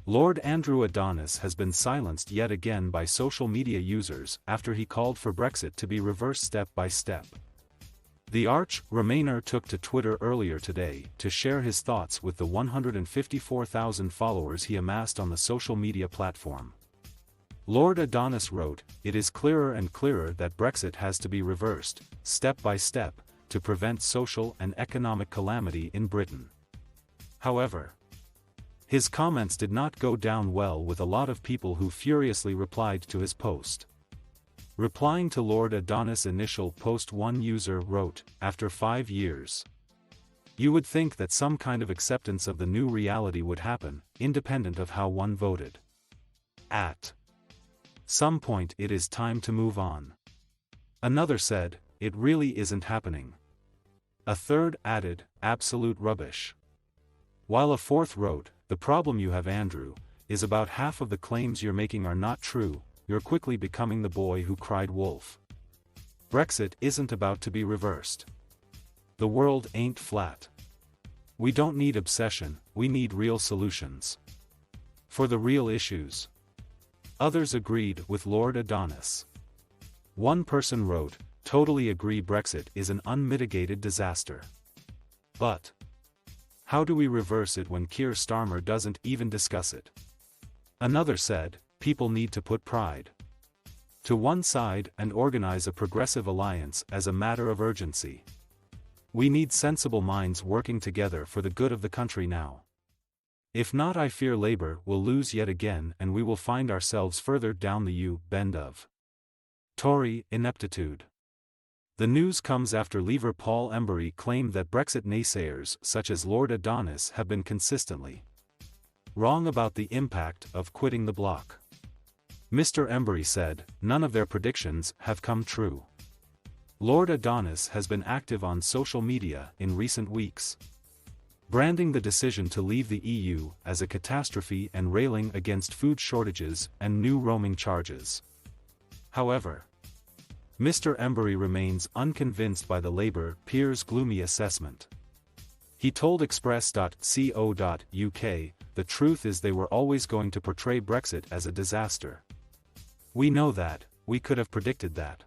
Lord Andrew Adonis has been silenced yet again by social media users after he called for Brexit to be reversed step by step. The Remainer took to Twitter earlier today to share his thoughts with the 154,000 followers he amassed on the social media platform. Lord Adonis wrote, "It is clearer and clearer that Brexit has to be reversed, step by step, to prevent social and economic calamity in Britain." However, his comments did not go down well with a lot of people who furiously replied to his post. Replying to Lord Adonis' initial post, one user wrote, "After 5 years, you would think that some kind of acceptance of the new reality would happen, independent of how one voted. At some point it is time to move on." Another said, "It really isn't happening." A third added, "Absolute rubbish." While a fourth wrote, "The problem you have, Andrew, is about half of the claims you're making are not true, you're quickly becoming the boy who cried wolf. Brexit isn't about to be reversed. The world ain't flat. We don't need obsession, we need real solutions. For the real issues." Others agreed with Lord Adonis. One person wrote, "Totally agree, Brexit is an unmitigated disaster. But how do we reverse it when Keir Starmer doesn't even discuss it?" Another said, "People need to put pride to one side and organize a progressive alliance as a matter of urgency. We need sensible minds working together for the good of the country now. If not, I fear Labour will lose yet again and we will find ourselves further down the U-bend of Tory ineptitude." The news comes after Leaver Paul Embury claimed that Brexit naysayers such as Lord Adonis have been consistently wrong about the impact of quitting the bloc. Mr. Embury said, "None of their predictions have come true." Lord Adonis has been active on social media in recent weeks, branding the decision to leave the EU as a catastrophe and railing against food shortages and new roaming charges. However, Mr. Embury remains unconvinced by the Labour peers' gloomy assessment. He told Express.co.uk, "The truth is they were always going to portray Brexit as a disaster. We know that, we could have predicted that.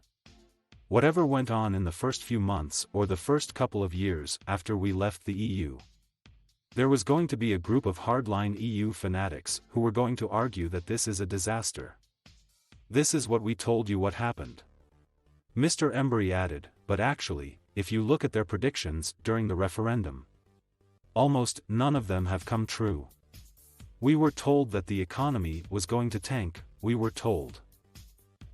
Whatever went on in the first few months or the first couple of years after we left the EU, there was going to be a group of hardline EU fanatics who were going to argue that this is a disaster. This is what we told you what happened." Mr. Embury added, "But actually, if you look at their predictions during the referendum, almost none of them have come true. We were told that the economy was going to tank, we were told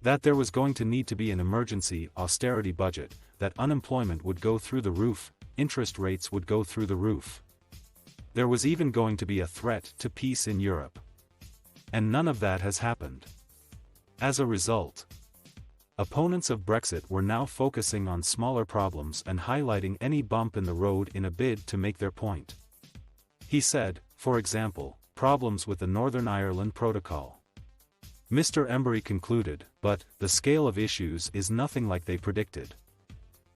that there was going to need to be an emergency austerity budget, that unemployment would go through the roof, interest rates would go through the roof. There was even going to be a threat to peace in Europe. And none of that has happened. As a result, opponents of Brexit were now focusing on smaller problems and highlighting any bump in the road in a bid to make their point." He said, for example, problems with the Northern Ireland Protocol. Mr. Embury concluded, "But the scale of issues is nothing like they predicted.